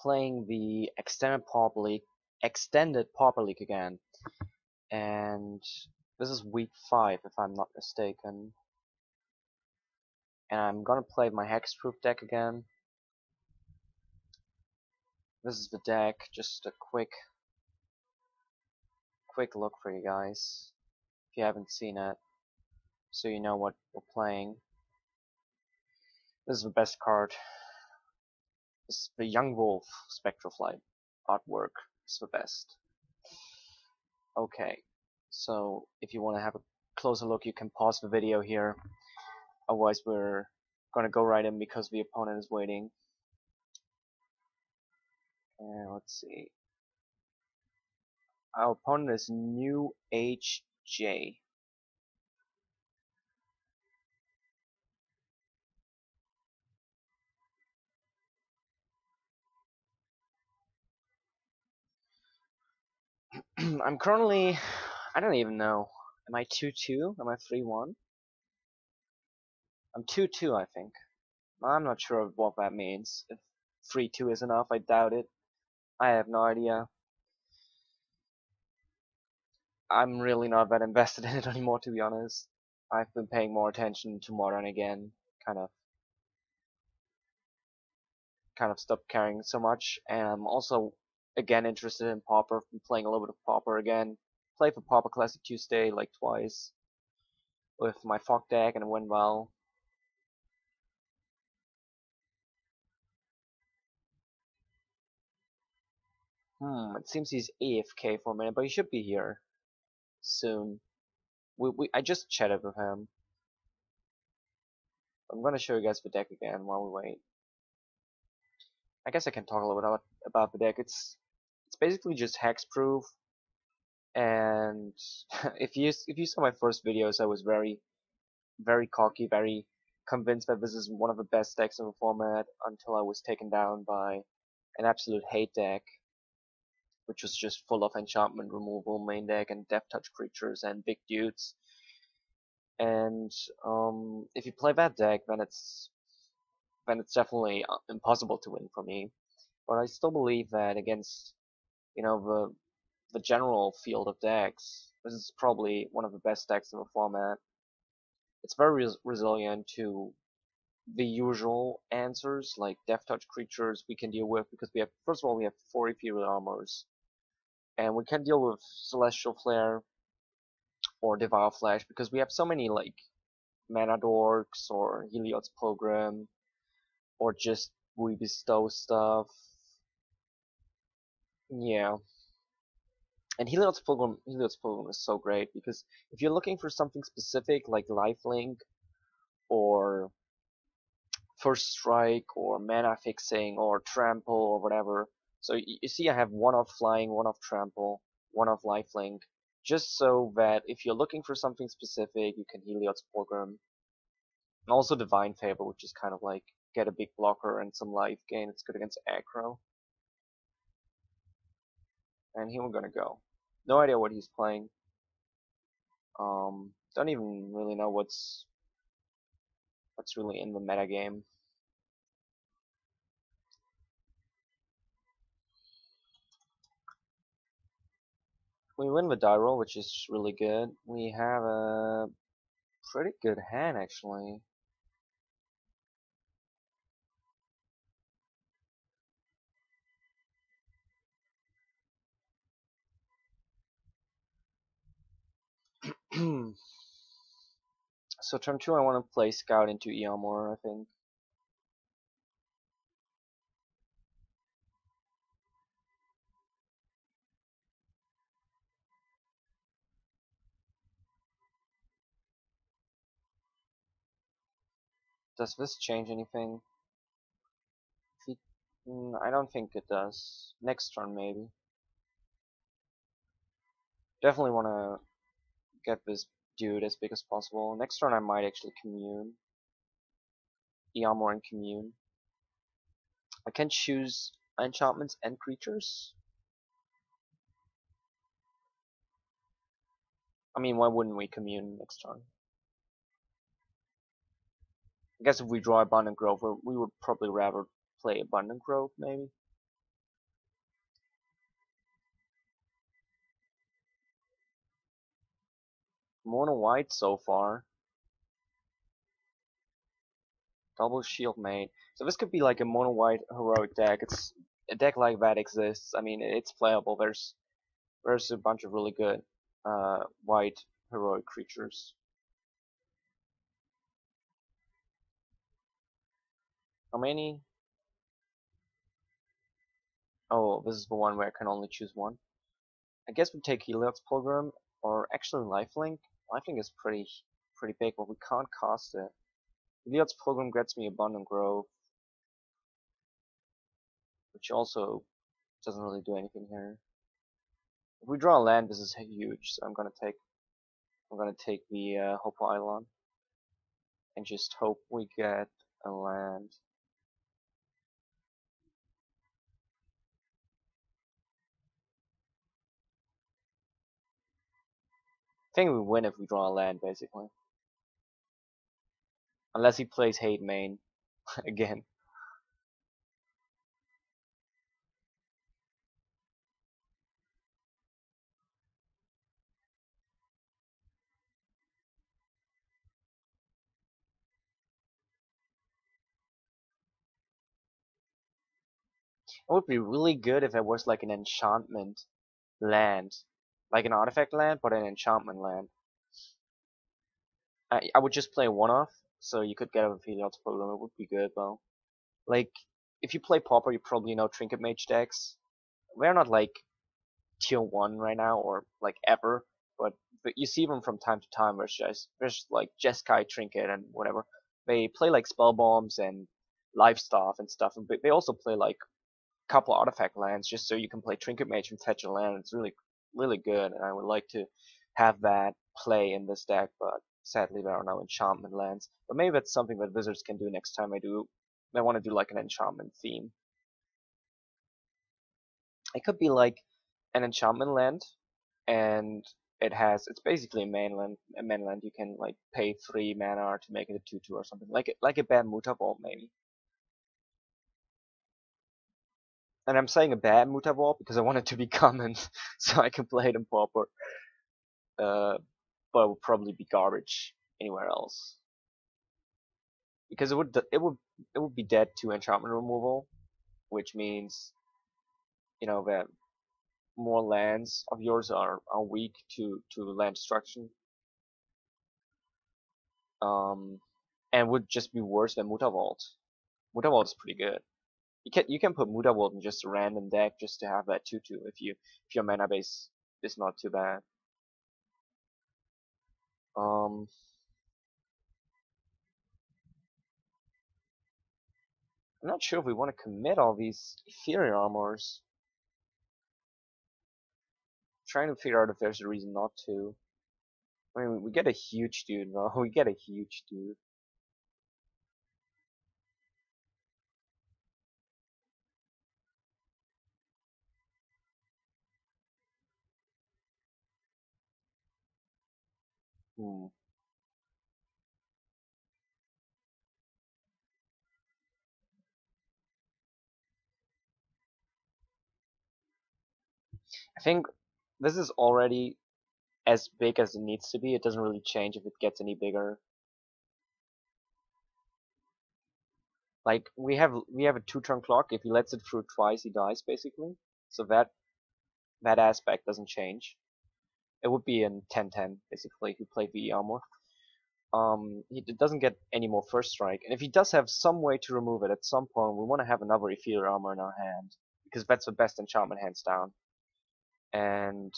playing the extended Pauper League again, and this is week 5 if I'm not mistaken. And I'm gonna play my hexproof deck again. This is the deck, just a quick look for you guys, if you haven't seen it, so you know what we're playing. This is the best card. This is the Young Wolf Spectral Flight artwork. It's the best. Okay, so if you want to have a closer look, you can pause the video here. Otherwise, we're gonna go right in because the opponent is waiting. And let's see. Our opponent is NewHJ. I'm currently, I don't even know. Am I 2-2? Am I 3-1? I'm 2-2, I think. I'm not sure what that means. If 3-2 is enough, I doubt it. I have no idea. I'm really not that invested in it anymore, to be honest. I've been paying more attention to Modern again. Kind of stopped caring so much. And I'm also again interested in Pauper. I've been playing a little bit of Pauper again. Played for Pauper Classic Tuesday like twice with my Fog deck, and it went well. It seems he's AFK for a minute, but he should be here soon. I just chatted with him. I'm gonna show you guys the deck again while we wait. I guess I can talk a little bit about the deck. It's basically just hexproof, and if you saw my first videos, I was very cocky, very convinced that this is one of the best decks in the format until I was taken down by an absolute hate deck, which was just full of enchantment removal main deck and death touch creatures and big dudes. And if you play that deck, then it's definitely impossible to win for me. But I still believe that against, you know, the general field of decks, this is probably one of the best decks in the format. It's very resilient to the usual answers like death touch creatures we can deal with, because we have, first of all, we have 4 Ethereal Armors, and we can deal with Celestial Flare or Devour Flash because we have so many like Mana Dorks or Heliod's Pilgrim, or just we bestow stuff. Yeah. And Heliod's Pilgrim is so great because if you're looking for something specific like Lifelink or First Strike or Mana Fixing or Trample or whatever. So you see I have 1 of Flying, 1 of Trample, 1 of Lifelink, just so that if you're looking for something specific, you can Heliod's Pilgrim. And also Divine Favor, which is kind of like get a big blocker and some life gain. It's good against aggro. And here we're gonna go. No idea what he's playing. Don't even really know what's really in the meta game. We win the die roll, which is really good. We have a pretty good hand actually. So turn 2 I want to play Scout into Eomor, I think. Does this change anything? I don't think it does. Next turn maybe. Definitely want to get this dude as big as possible. Next turn I might actually commune. Eomor and commune. I can choose enchantments and creatures. I mean, why wouldn't we commune next turn? I guess if we draw Abundant Grove, we would probably rather play Abundant Grove, maybe. Mono white so far. Double shield mate. So this could be like a mono white heroic deck. It's a deck like that exists. I mean, it's playable. There's a bunch of really good white heroic creatures. How many? Oh, this is the one where I can only choose one. I guess we take Helios Pilgrim or actually Lifelink. Lifelink is pretty big, but we can't cast it. Helios Pilgrim gets me Abundant Growth, which also doesn't really do anything here. If we draw a land, this is huge, so I'm gonna take the Hopo Island and just hope we get a land. I think we win if we draw a land, basically. Unless he plays Hate Main again. It would be really good if it was like an enchantment land. Like an artifact land, but an enchantment land. I would just play one off, so you could get a Helios Program. It would be good though. Like, if you play Pauper, you probably know Trinket Mage decks. We're not like tier 1 right now, or like ever, but you see them from time to time. There's like Jeskai Trinket and whatever. They play like Spell Bombs and Life Staff and stuff, and they also play like a couple artifact lands just so you can play Trinket Mage and fetch a land. It's really good, and I would like to have that play in this deck, but sadly there are no enchantment lands. But maybe that's something that Wizards can do next time they want to do like an enchantment theme. It could be like an enchantment land, and it's basically a mainland. You can like pay 3 mana to make it a 2/2 or something, like a bad Muta Vault maybe. And I'm saying a bad Muta Vault because I want it to be common, so I can play it in Pauper. But it would probably be garbage anywhere else because it would be dead to enchantment removal, which means that more lands of yours are weak to land destruction. Um, and would just be worse than Muta Vault. Muta Vault is pretty good. You can put Muta Vault in just a random deck just to have that 2/2 if your mana base is not too bad. Um, I'm not sure if we want to commit all these Ethereal Armors. Trying to figure out if there's a reason not to. I mean, we get a huge dude, though. We get a huge dude. Hmm. I think this is already as big as it needs to be. It doesn't really change if it gets any bigger. Like we have a 2-turn clock. If he lets it through twice, he dies basically. So that aspect doesn't change. It would be in 10-10 basically if you play VE armor. He doesn't get any more first strike, and if he does have some way to remove it at some point, we want to have another Ethereal armor in our hand because that's the best enchantment hands down. And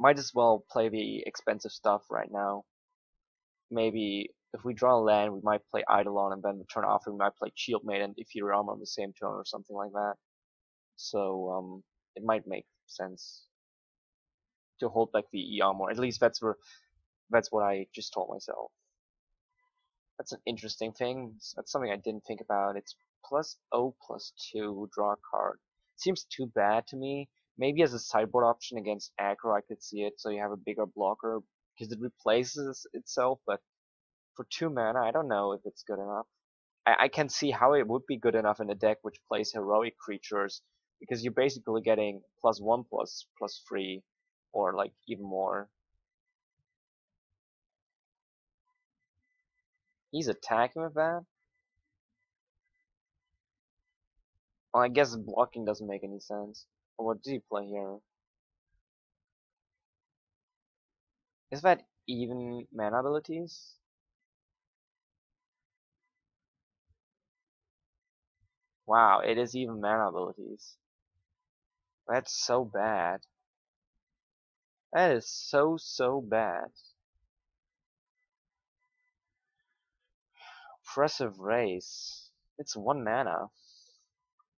might as well play the expensive stuff right now. Maybe if we draw a land, we might play Eidolon, and then the turn after we might play Shieldmate and Ethereal armor on the same turn or something like that. So it might make sense to hold back the E armor. At least that's what I just told myself. That's an interesting thing. That's something I didn't think about. It's +0/+2 draw a card. Seems too bad to me. Maybe as a sideboard option against aggro I could see it, so you have a bigger blocker because it replaces itself, but for 2 mana I don't know if it's good enough. I can see how it would be good enough in a deck which plays heroic creatures because you're basically getting +1/+3 or like even more. He's attacking with that? Well, I guess blocking doesn't make any sense. But what did he play here? Is that even mana abilities? Wow, it is even mana abilities. That's so bad. That is so bad. Oppressive Race. It's 1 mana.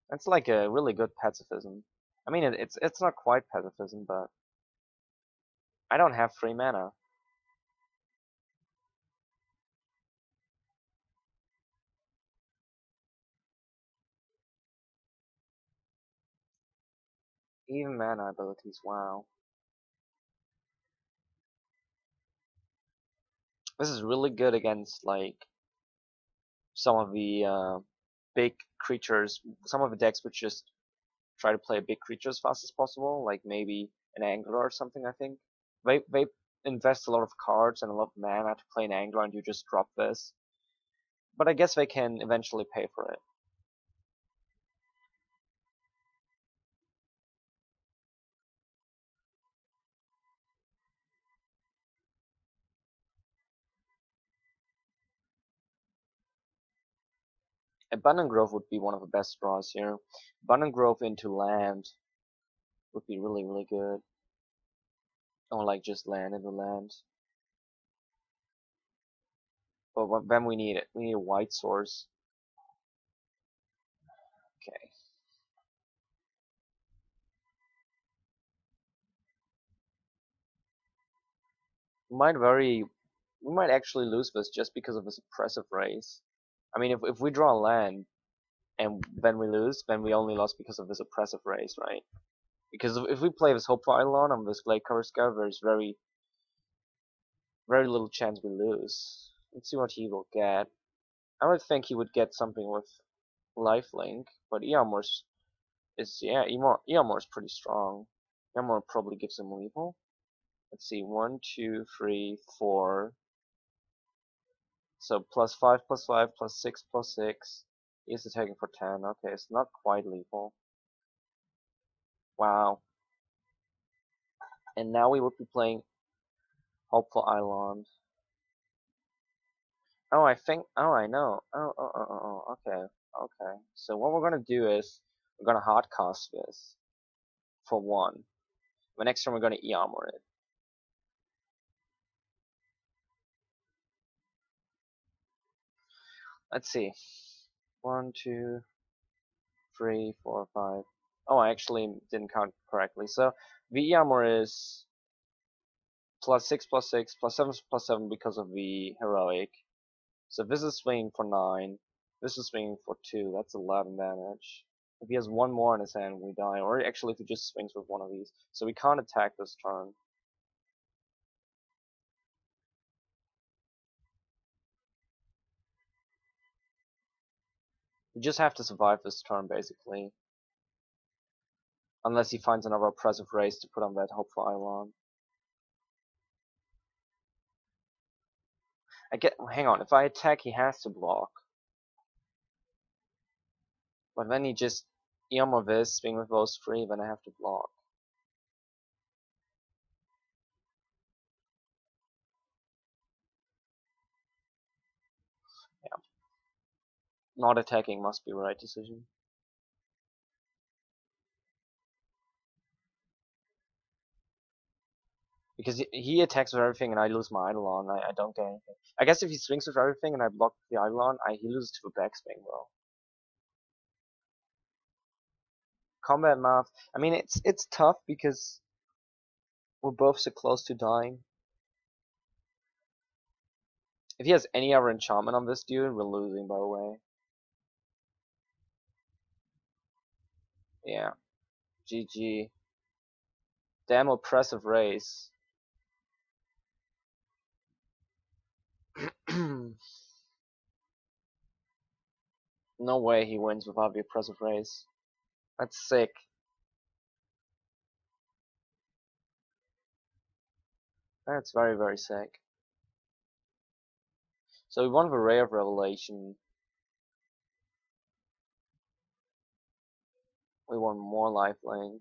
That's like a really good pacifism. I mean, it's not quite pacifism, but I don't have 3 mana. Even mana abilities, wow. This is really good against like some of the big creatures. Some of the decks would just try to play a big creature as fast as possible, like maybe an angler or something. I think they invest a lot of cards and a lot of mana to play an angler, and you just drop this. But I guess they can eventually pay for it. Abundant Growth would be one of the best draws here. Abundant Growth into land would be really good. Or like just land into land. But then we need it. We need a white source. Okay. We might actually lose this just because of this oppressive race. I mean, if we draw land and then we lose, then we only lost because of this oppressive race, right? Because if we play this Hopeful Eidolon on this Blade Cover Scout, there's very little chance we lose. Let's see what he will get. I would think he would get something with lifelink, but Earmor's is yeah, Earmor's pretty strong. Earmor probably gives him lethal. Let's see, 1, 2, 3, 4. So +5, +5, +6, +6. He's attacking for 10. Okay, it's not quite lethal. Wow. And now we would be playing Hopeful Island. Oh, I think. Oh, I know. Okay, okay. So what we're gonna do is we're gonna hardcast this for 1. The next turn we're gonna E-armor it. Let's see. 1, 2, 3, 4, 5. Oh, I actually didn't count correctly. So the E-armor is +6, +6, +7, +7 because of the heroic. So this is swinging for 9. This is swinging for 2. That's 11 damage. If he has 1 more in his hand, we die. Or actually, if he just swings with one of these. So we can't attack this turn. We just have to survive this turn, basically. Unless he finds another oppressive race to put on that Hopeful Eidolon. Hang on, if I attack, he has to block. But then he just Earmor this, swing with those 3, then I have to block. Yeah. Not attacking must be the right decision. Because he attacks with everything and I lose my Eidolon, I don't get anything. I guess if he swings with everything and I block the Eidolon, he loses to the backswing though. Combat math. I mean, it's tough because we're both so close to dying. If he has any other enchantment on this dude, we're losing, by the way. Yeah. GG. Damn oppressive race. No way he wins without the oppressive race. That's sick. That's very sick. So we want a Ray of Revelation. We want more lifelink.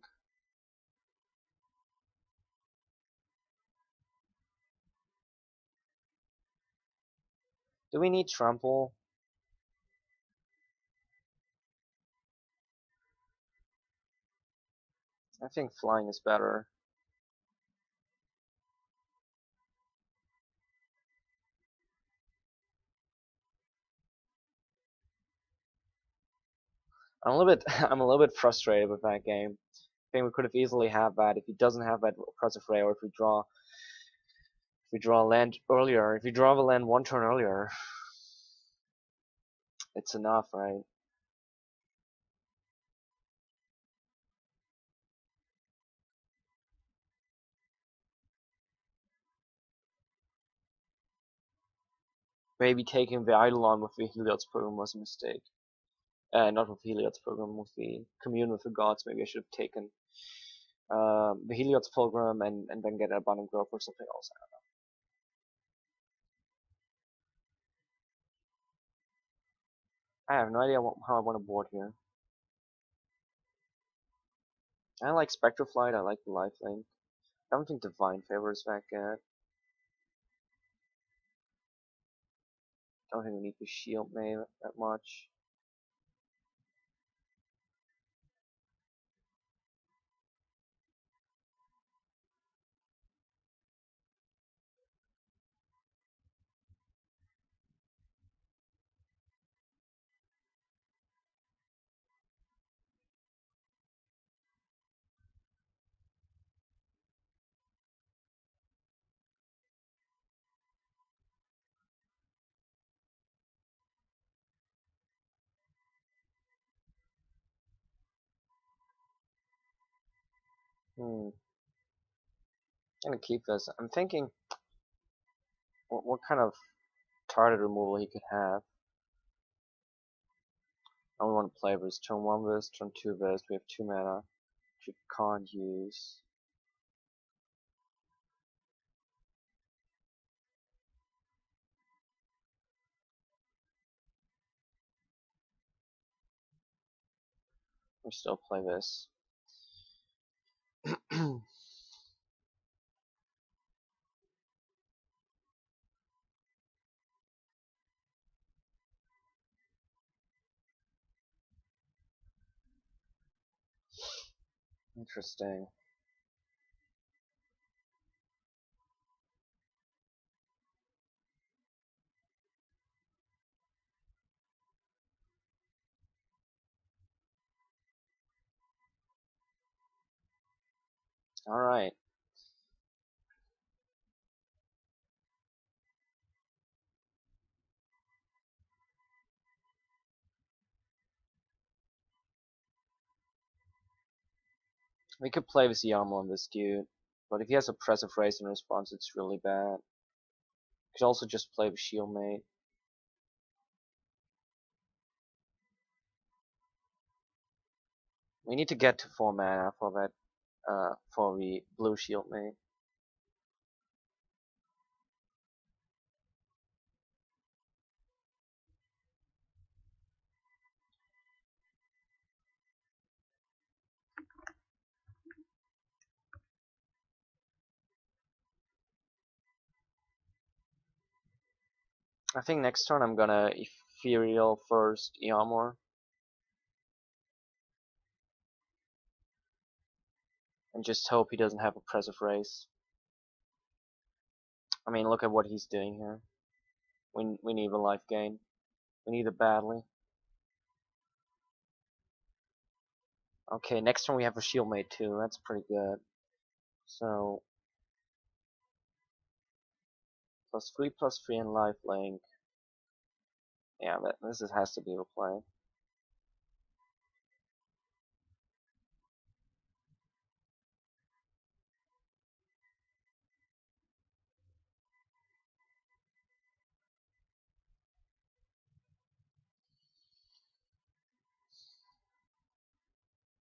Do we need trample? I think flying is better. I'm a little bit I'm a little bit frustrated with that game. I think we could have easily had that if he doesn't have that oppressive ray, or if we draw land earlier. If we draw the land one turn earlier, it's enough, right? Maybe taking the Eidolon with the Heliod's program was a mistake. Not with Heliod's program, with the Commune with the Gods. Maybe I should have taken the Heliod's program and then get Abundant Growth or something else. I have no idea how I want to board here. I like Spectroflight, I like the lifelink. I don't think Divine Favor is that good. I don't think we need to shield May that much. I'm gonna keep this. I'm thinking what kind of target removal he could have. I only want to play this. Turn 1 this, turn 2 this. We have 2 mana, which we can't use. We still play this. Interesting. Alright. We could play with Yama on this dude, but if he has a Oppressive Race in response, it's really bad. We could also just play with Shieldmate. We need to get to 4 mana for that, for the blue Shieldmate. I think next turn I'm gonna Ethereal first Eamor. And just hope he doesn't have Oppressive Race. I mean, look at what he's doing here. We need a life gain. We need it badly. Okay, next turn we have a Shieldmate too. That's pretty good. So +3/+3 and lifelink. Yeah, this has to be the play.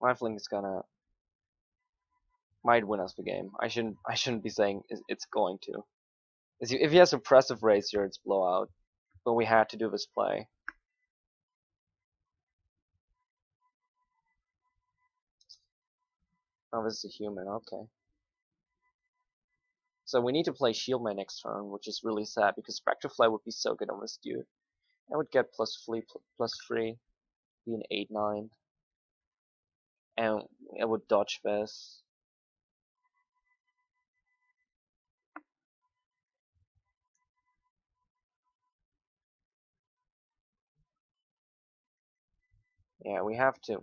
Lifelink is gonna might win us the game. I shouldn't be saying it's going to. If he has Oppressive Race here, it's blowout. but we had to do this play. Oh, this is a human, okay. So we need to play Shieldman next turn, which is really sad because Spectrefly would be so good on this dude. I would get +3, be an 8/9, and I would dodge this. Yeah, we have to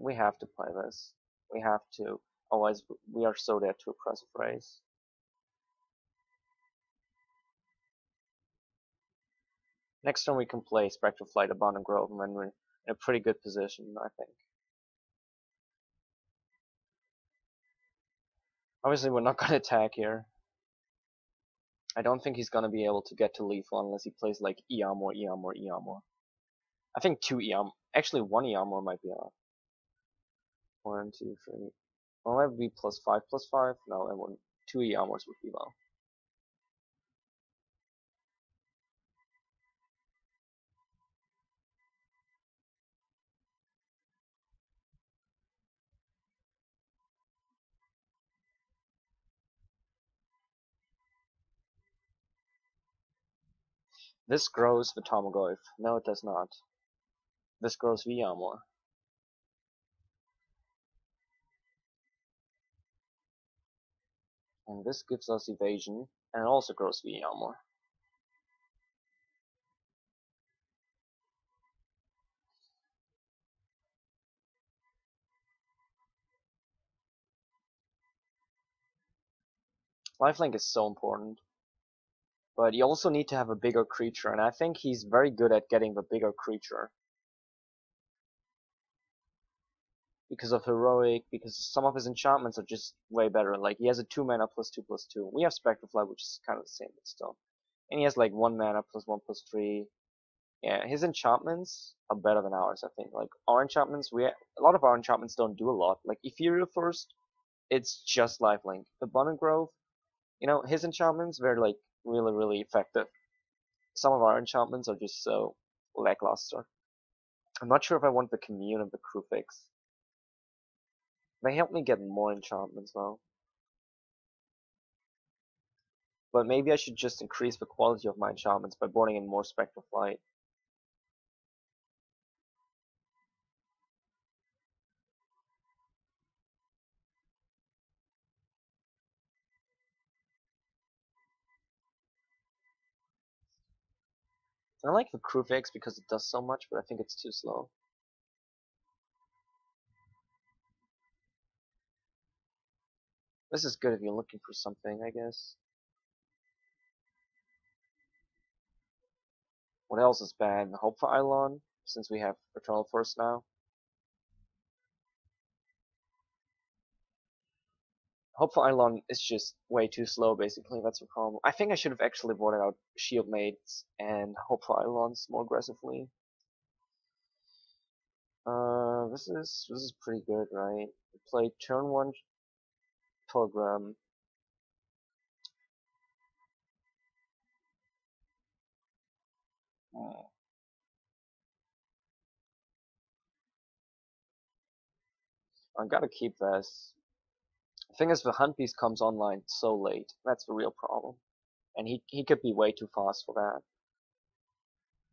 play this. We have to, otherwise we are so dead to Oppressive Race. Next turn we can play Spectreflight, Abundant Grove, and then we're in a pretty good position, I think. Obviously we're not gonna attack here. I don't think he's gonna be able to get to lethal unless he plays like Earmor, Earmor, Earmor. I think 2 Earmor, actually 1 Earmor might be enough. 1, 2, 3. Well, that would be +5/+5. No, it wouldn't. 2 Earmors would be low. This grows the Tarmogoyf. No, it does not. This grows the Earmor. And this gives us evasion, and it also grows the Earmor. Lifelink is so important. But you also need to have a bigger creature, and I think he's very good at getting the bigger creature. Because of Heroic, because some of his enchantments are just way better. Like, he has a 2 mana +2/+2. We have Spectrefly, which is kind of the same, but still. And he has like 1 mana +1/+3. Yeah, his enchantments are better than ours, I think. Like, our enchantments, a lot of our enchantments don't do a lot. Like, Ethereal First, it's just lifelink. Abundant Growth, you know, his enchantments were like really, really effective. Some of our enchantments are just so lackluster. I'm not sure if I want the Commune and the Crufix. They help me get more enchantments though. But maybe I should just increase the quality of my enchantments by boarding in more Spectral Flight. I like the Crufix because it does so much, but I think it's too slow. This is good if you're looking for something, I guess. What else is bad? Hope for Eidolon, since we have Eternal Force now. Hope for Eidolon is just way too slow, basically. That's the problem. I think I should have actually boarded out Shield Mates and Hope for Eidolons more aggressively. This is pretty good, right? We play turn 1 Pilgrim. I gotta keep this. The thing is, the Hunt Beast comes online so late. That's the real problem. And he could be way too fast for that.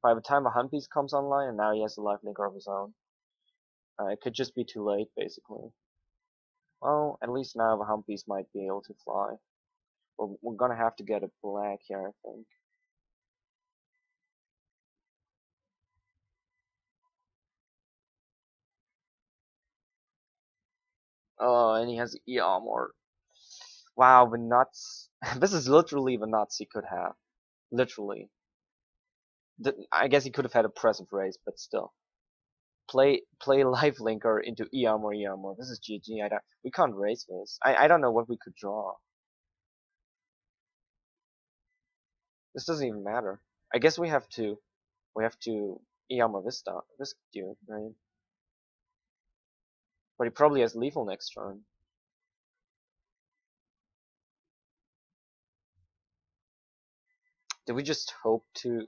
By the time the Hunt Beast comes online, and now he has a life linker of his own, it could just be too late, basically. Well, at least now the Hunt Beast might be able to fly. We're gonna have to get a black here, I think. Oh, and he has E-Armor. Wow, the nuts. This is literally the nuts he could have. Literally. I guess he could have had a Oppressive Race, but still. Play Lifelinker into E-Armor. This is GG. We can't raise this. I don't know what we could draw. This doesn't even matter. I guess we have to E-Armor this dude, right? But he probably has lethal next turn. Did we just hope to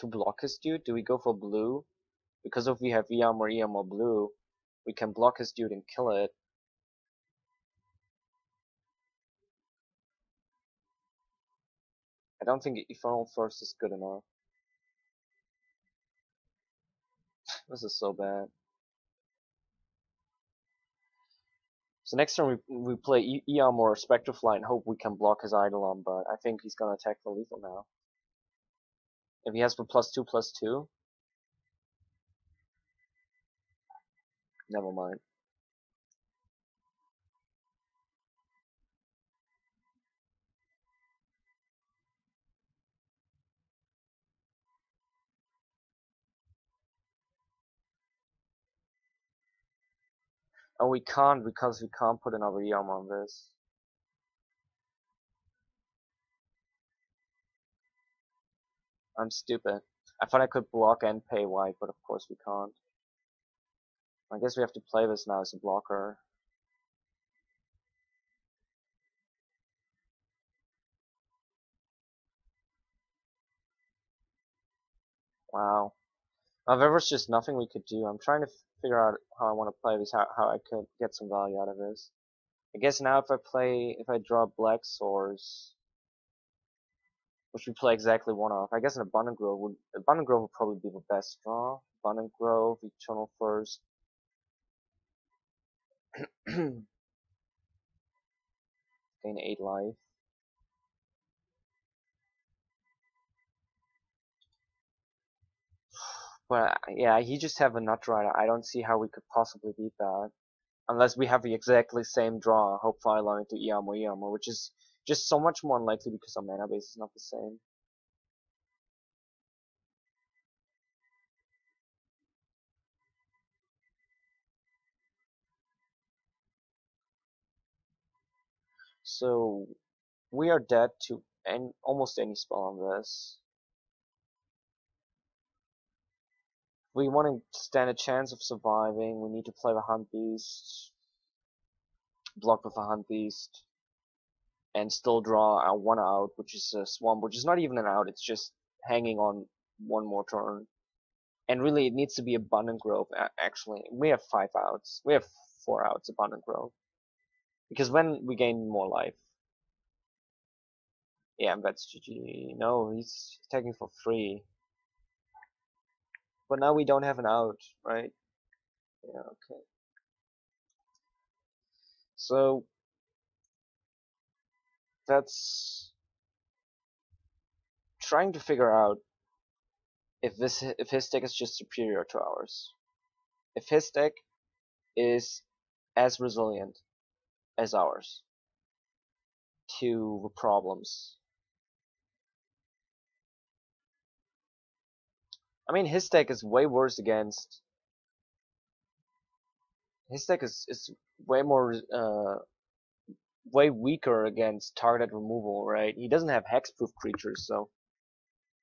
to block his dude? Do we go for blue? Because if we have EM or blue, we can block his dude and kill it. I don't think Eternal First is good enough. This is so bad. So next turn we play Eom or Spectrefly and hope we can block his Eidolon, but I think he's gonna attack for lethal now. If he has for +2/+2, never mind. Oh, we can't because we can't put another Eom on this. I'm stupid. I thought I could block and pay white, but of course we can't. I guess we have to play this now as a blocker. Wow. Now, there was just nothing we could do. I'm trying to figure out how I want to play this, how I could get some value out of this. I guess now if I draw black source, which we play exactly one off, I guess an Abundant Grove would probably be the best draw. Abundant Grove, Eternal First. Gain 8 life. But yeah, he just have a Nut Rider. I don't see how we could possibly beat that. Unless we have the exactly same draw, Hope Firelord into Iyamo, which is just so much more unlikely because our mana base is not the same. So we are dead to almost any spell on this. We want to stand a chance of surviving. We need to play the Hunt Beast, block with the Hunt Beast, and still draw our one out, which is a Swamp, which is not even an out. It's just hanging on one more turn. And really, it needs to be Abundant Grove. Actually, we have 5 outs. We have 4 outs. Abundant Grove, because when we gain more life. Yeah, that's GG. No, he's taking for free. But now we don't have an out, right? Yeah, okay. So that's trying to figure out if his deck is just superior to ours. If his deck is as resilient as ours to the problems. I mean, his deck is way worse against. His deck is way more way weaker against targeted removal, right? He doesn't have hexproof creatures, so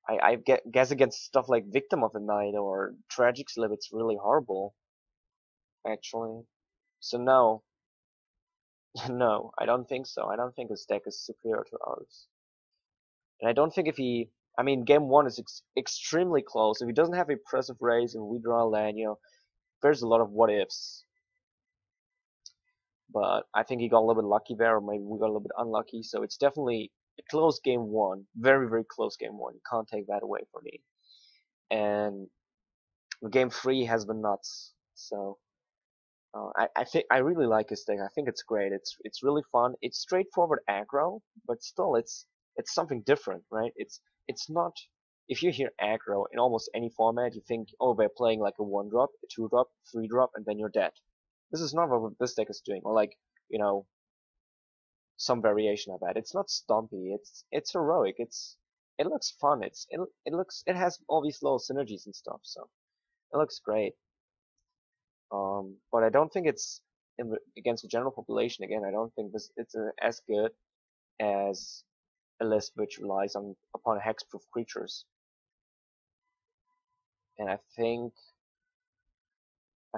I guess against stuff like Victim of the Night or Tragic Slip, it's really horrible, actually. So no, no, I don't think so. I don't think his deck is superior to ours. And I don't think if he, I mean, game 1 is extremely close. If he doesn't have a Impressive Raise and we draw a land, you know, there's a lot of what ifs. But I think he got a little bit lucky there, or maybe we got a little bit unlucky. So it's definitely a close game 1, very, very close game 1. You can't take that away from me. And game 3 has been nuts. So I think I really like his deck. I think it's great. It's really fun. It's straightforward aggro, but still it's something different, right? It's not. If you hear aggro in almost any format, you think, oh, they're playing like a 1-drop, a 2-drop, 3-drop, and then you're dead. This is not what this deck is doing, or like, you know, some variation of that. It's not stompy. It's heroic. It looks fun. It has all these little synergies and stuff. So it looks great. But I don't think it's against the general population. Again, I don't think it's as good as a list which relies upon hexproof creatures. And I think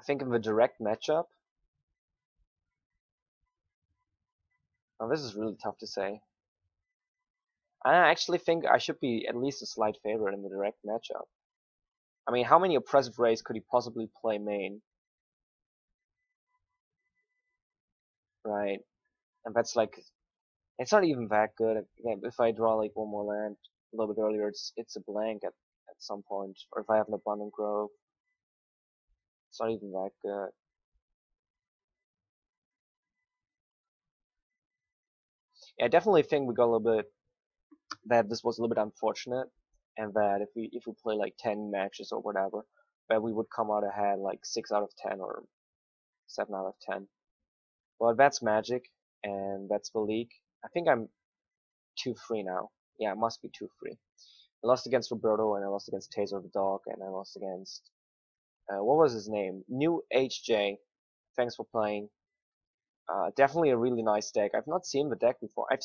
in the direct matchup, now this is really tough to say. I actually think I should be at least a slight favorite in the direct matchup. I mean, how many oppressive rays could he possibly play main? Right? And that's like, it's not even that good. If I draw like one more land a little bit earlier, it's a blank at some point. Or if I have an abundant growth, it's not even that good. Yeah, I definitely think we got a little bit, that this was a little bit unfortunate, and that if we play like 10 matches or whatever, that we would come out ahead like 6 out of 10 or 7 out of 10. Well, that's Magic, and that's the league. I think I'm 2-3 now. Yeah, I must be 2-3. I lost against Roberto, and I lost against Taser the Dog, and I lost against what was his name? NewHJ. Thanks for playing. Definitely a really nice deck. I've not seen the deck before. I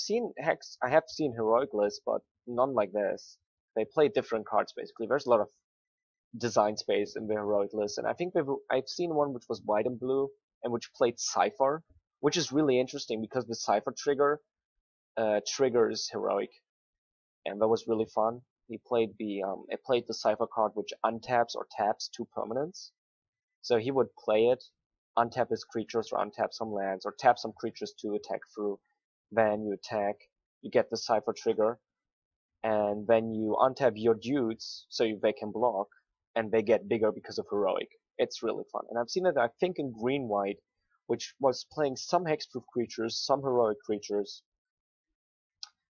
have seen Heroic List, but none like this. They play different cards basically. There's a lot of design space in the Heroic List, and I think I've seen one which was white and blue, and which played Cypher, which is really interesting because the Cypher trigger triggers Heroic, and that was really fun. It played the Cypher card which untaps or taps 2 permanents. So he would play it, untap his creatures or untap some lands or tap some creatures to attack through. Then you attack, you get the Cypher trigger, and then you untap your dudes so they can block, and they get bigger because of Heroic. It's really fun. And I've seen it, I think, in green-white, which was playing some hexproof creatures, some heroic creatures,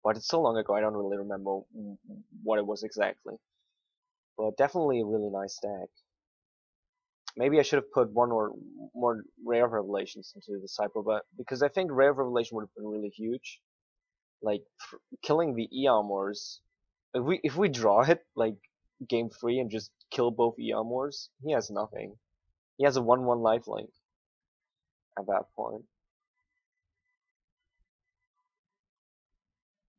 but it's so long ago I don't really remember what it was exactly. But definitely a really nice deck. Maybe I should have put one or more Rare Revelations into the Cypher, but because I think Rare Revelation would have been really huge. Like killing the Earmors. If we draw it like game 3 and just kill both Earmors, he has nothing. He has a 1/1 lifelink at that point.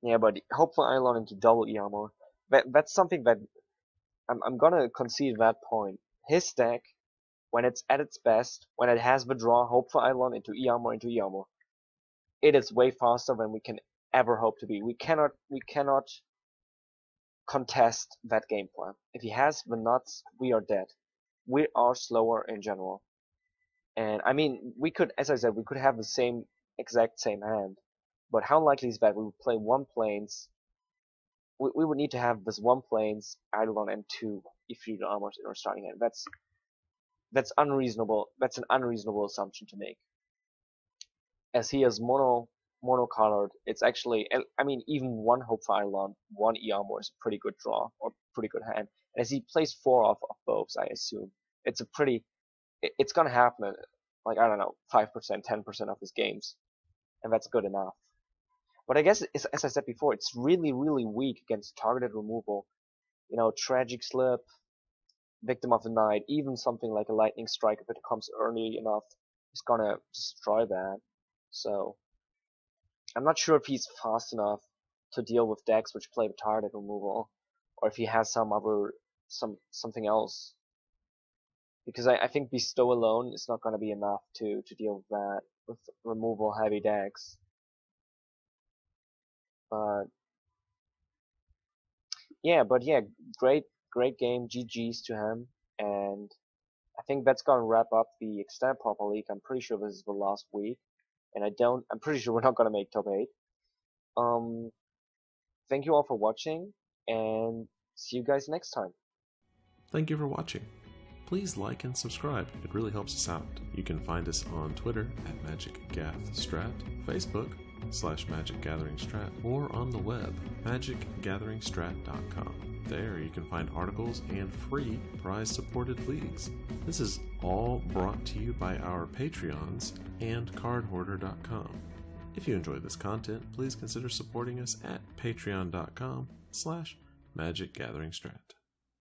Yeah, but hopefully Eidolon into double Earmor. That's something that I'm gonna concede that point. His deck, when it's at its best, when it has the draw, hope for Eidolon into Earmor, it is way faster than we can ever hope to be. We cannot contest that game plan. If he has the nuts, we are dead. We are slower in general. And I mean, we could, as I said, we could have the exact same hand. But how likely is that we would play 1 planes? We would need to have this 1 planes, Eidolon, and 2 Ifrit Armors in our starting hand. That's unreasonable. That's an unreasonable assumption to make. As he is monocolored, it's actually, I mean, even 1 Hope for Eidolon, 1 Earmor is a pretty good draw, or pretty good hand. And as he plays 4 off of both, I assume, it's gonna happen, like, I don't know, 5%, 10% of his games. And that's good enough. But I guess, as I said before, it's really, really weak against targeted removal. You know, Tragic Slip, Victim of the Night, even something like a Lightning Strike, if it comes early enough, is gonna destroy that. So, I'm not sure if he's fast enough to deal with decks which play with targeted removal, or if he has something else. Because I think Bestow alone is not gonna be enough to deal with that, with removal heavy decks. But yeah, great game, GG's to him, and I think that's gonna wrap up the extended Pauper League. I'm pretty sure this is the last week, and I'm pretty sure we're not gonna make top 8. Thank you all for watching, and see you guys next time. Thank you for watching. Please like and subscribe, it really helps us out. You can find us on Twitter at MagicGathStrat, Facebook /MagicGatheringStrat, or on the web, magicgatheringstrat.com. There you can find articles and free prize-supported leagues. This is all brought to you by our Patreons and cardhoarder.com. If you enjoy this content, please consider supporting us at patreon.com/MagicGatheringStrat.